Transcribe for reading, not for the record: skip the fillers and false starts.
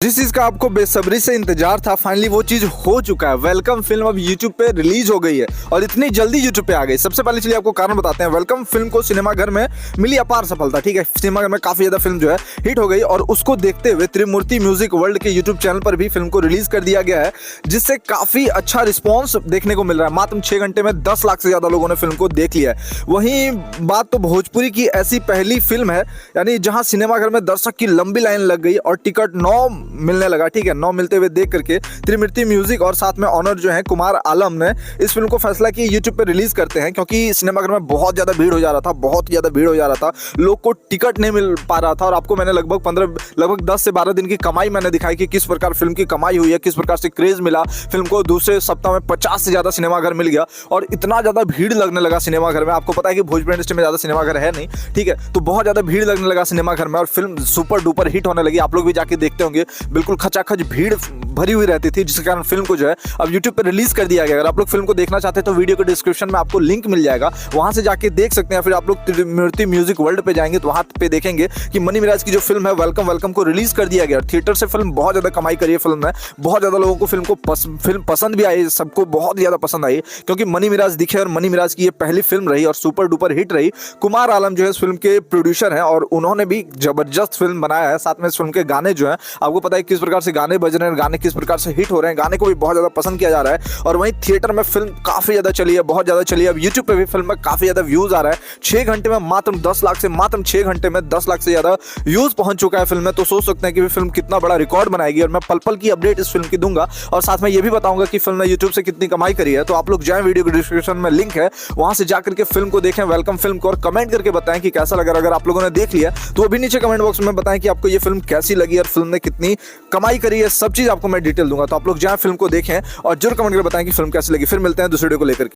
जिस चीज का आपको बेसब्री से इंतजार था, फाइनली वो चीज हो चुका है। वेलकम फिल्म अब यूट्यूब पे रिलीज हो गई है और इतनी जल्दी यूट्यूब पे आ गई। सबसे पहले चलिए आपको कारण बताते हैं। वेलकम फिल्म को सिनेमाघर में मिली अपार सफलता। ठीक है, सिनेमाघर में काफी ज्यादा फिल्म जो है हिट हो गई और उसको देखते हुए त्रिमूर्ति म्यूजिक वर्ल्ड के यूट्यूब चैनल पर भी फिल्म को रिलीज कर दिया गया है, जिससे काफी अच्छा रिस्पॉन्स देखने को मिल रहा है। मात्र 6 घंटे में 10 लाख से ज्यादा लोगों ने फिल्म को देख लिया है। वहीं बात तो भोजपुरी की ऐसी पहली फिल्म है, यानी जहां सिनेमाघर में दर्शक की लंबी लाइन लग गई और टिकट 9 मिलने लगा। ठीक है, 9 मिलते हुए देख करके त्रिमूर्ति म्यूजिक और साथ में ऑनर जो है कुमार आलम ने इस फिल्म को फैसला किया यूट्यूब पे रिलीज करते हैं, क्योंकि सिनेमाघर में बहुत ज्यादा भीड़ हो जा रहा था, बहुत ज्यादा भीड़ हो जा रहा था, लोग को टिकट नहीं मिल पा रहा था। और आपको मैंने लगभग 10 से 12 दिन की कमाई मैंने दिखाई कि किस प्रकार फिल्म की कमाई हुई है, किस प्रकार से क्रेज मिला फिल्म को। दूसरे सप्ताह में 50 से ज्यादा सिनेमाघर मिल गया और इतना ज्यादा भीड़ लगने लगा सिनेमाघर में। आपको पता है कि भोजपुरी इंडस्ट्री में ज्यादा सिनेमाघर है नहीं, ठीक है, तो बहुत ज्यादा भीड़ लगने लगा सिनेमाघर में और फिल्म सुपर डुपर हिट होने लगी। आप लोग भी जाके देखते होंगे, बिल्कुल खचाखच भीड़ भरी हुई रहती थी, जिसके कारण फिल्म को जो है अब यूट्यूब पर रिलीज कर दिया गया। अगर आप लोग फिल्म को देखना चाहते हैं तो वीडियो के डिस्क्रिप्शन में आपको लिंक मिल जाएगा, वहां से जाके देख सकते हैं। फिर आप लोग त्रिमूर्ति म्यूजिक वर्ल्ड पे जाएंगे तो वहां पे देखेंगे कि मनी मिराज की जो फिल्म है वेलकम को रिलीज कर दिया गया। थिएटर से फिल्म बहुत ज्यादा कमाई करी है फिल्म ने, बहुत ज्यादा लोगों को फिल्म पसंद भी आई, सबको बहुत ज्यादा पसंद आई, क्योंकि मनी मिराज दिखे और मनी मिराज की ये पहली फिल्म रही और सुपर डुपर हिट रही। कुमार आलम जो है इस फिल्म के प्रोड्यूसर हैं और उन्होंने भी जबरदस्त फिल्म बनाया है। साथ में इस फिल्म के गाने जो है, आपको पता है किस प्रकार से गाने बज रहे हैं, गाने किस प्रकार से हिट हो रहे हैं, गाने को भी बहुत ज्यादा पसंद किया जा रहा है। और वहीं थिएटर में फिल्म काफी ज्यादा चली है, बहुत ज्यादा चली है। अब यूट्यूब पे भी फिल्म में काफी ज्यादा व्यूज आ रहा है। 6 घंटे में मात्र 10 लाख से मात्र 6 घंटे में 10 लाख से ज्यादा व्यूज पहुंच चुका है फिल्म में। तो सोच सकते हैं कि फिल्म कितना बड़ा रिकॉर्ड बनाएगी और मैं पल पल की अपडेट इस फिल्म की दूंगा और साथ में ये भी बताऊंगा कि फिल्म ने यूट्यूब से कितनी कमाई करी है। तो आप लोग जाएं, वीडियो के डिस्क्रिप्शन में लिंक है, वहां से जाकर के फिल्म को देखें, वेलकम फिल्म को, और कमेंट करके बताएं कि कैसा लगा। अगर आप लोगों ने देख लिया तो अभी नीचे कमेंट बॉक्स में बताएं कि आपको ये फिल्म कैसी लगी और फिल्म ने कितनी कमाई करी है। सब चीज आपको मैं डिटेल दूंगा, तो आप लोग जाएं, फिल्म को देखें और जरूर कमेंट करके बताएं कि फिल्म कैसी लगी। फिर मिलते हैं दूसरे वीडियो को लेकर।